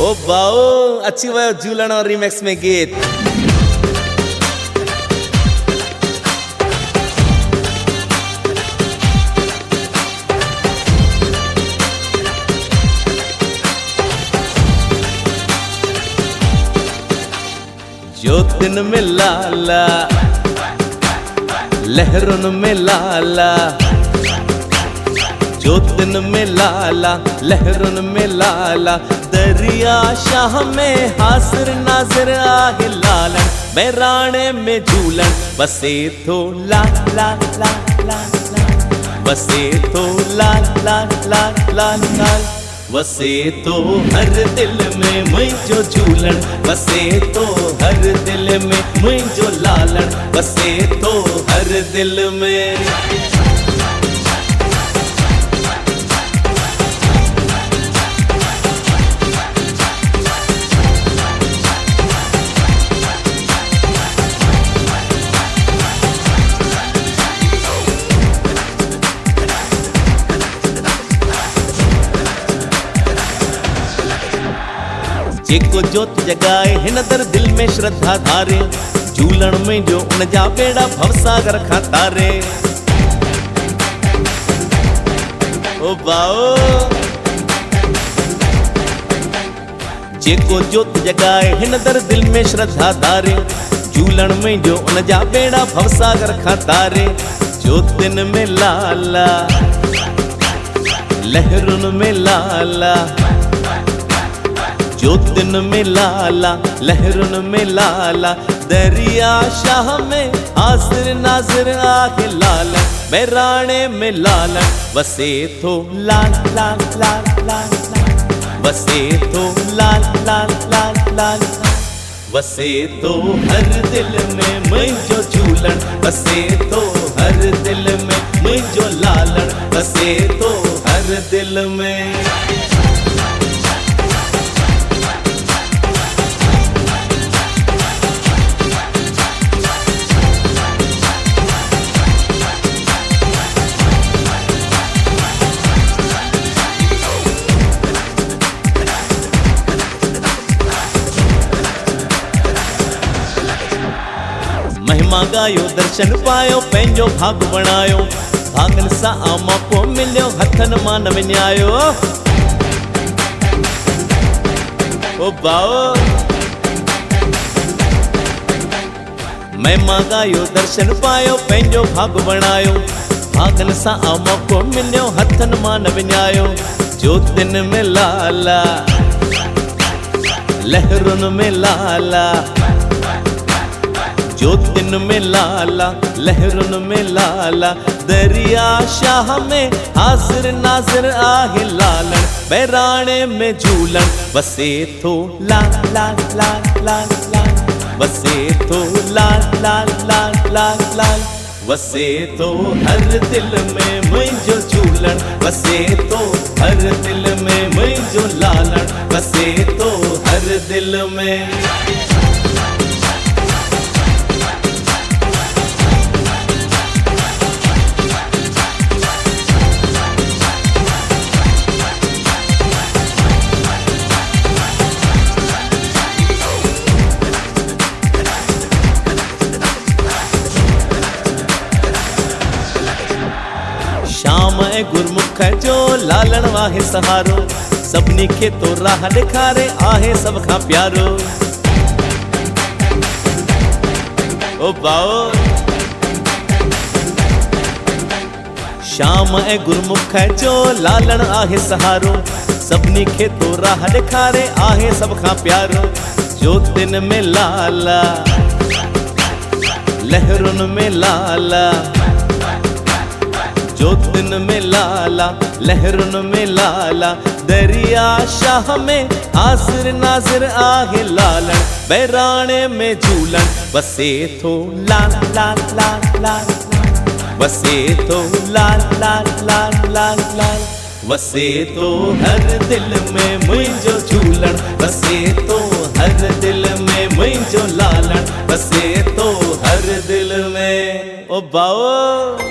ओ बाओ अच्छी वो झूलन और रिमिक्स में गीत। ज्योतिन में लाला लहरुन में लाला, ज्योतिन में लाला लहरुन में लाला, दरिया शाह में हासिर नाजिर आहे लालन, बैराने में झूलन बसे तो ला ला ला ला ला, बसे तो ला ला ला ला ला, बसे तो हर दिल में मुझो झूलन, बसे तो हर दिल में मुझो लालन, बसे तो हर दिल में। जेको जोत जगाए हिन दर दिल में श्रद्धा धारे, झूलण में जो उन जा बेड़ा भवसागर खां तारे। ओ बाओ जेको जोत जगाए हिन दर दिल में श्रद्धा धारे, झूलण में जो उन जा बेड़ा भवसागर खां तारे। ज्योतिन में लाला लहरुन में लाला, ज्योतिन में लाला लहरुन में लाला, दरिया शाह में हासिर नाजिर आहे लालन, बैराने में लालन बसे तो लाल लाल लाल लाल, बसे तो लाल लाल लाल लाल, बसे तो हर दिल में मुझो झूलन, बसे तो हर दिल में मुझो लालन, बसे तो हर दिल में। महिमा गायो दर्शन पायो पंहिंजो भाग बणायो, भागन सां मौक़ो मिलियो हथन मां न विञायो। ओ बाओ महिमा गायो दर्शन पायो पंहिंजो भाग बणायो, भागन सां मौक़ो मिलियो हथन मां न विञायो। ज्योतिन में लाला लहरुन में लाला, ज्योतिन में लाला लहरुन में लाला, दरिया शाह में हासिर नाजिर आहे लालन, बैराने में झूलन बसे तो लाल लाल लाल लाल लाल, बसे तो लाल लाल लाल लाल लाल, बसे तो हर दिल में मुझो झूलन, बसे तो हर दिल में मुझो लालन, बसे तो हर दिल में। श्याम ऐं गुरमुख जो लालण आहे सहारो, सभिनी खे तो राह ॾेखारे आहे सभ खां प्यारो। ओ बाओ श्याम ऐं गुरमुख जो लालण आहे सहारो, सभिनी खे तो राह ॾेखारे आहे सभ खां प्यारो। ज्योतिन में लाला लहरुन में लाला, ज्योतिन में लाला लहरुन में लाला, दरिया शाह में हासिर नाजिर आहे लालन, बैराने में झूलन बसे तो लाल लाल लाल लाल, बसे तो लाल लाल लाल लाल लाल, बसे तो हर दिल में मुझो झूलन, बसे तो हर दिल में मुझो लालन, बसे तो हर दिल में। ओ बाओ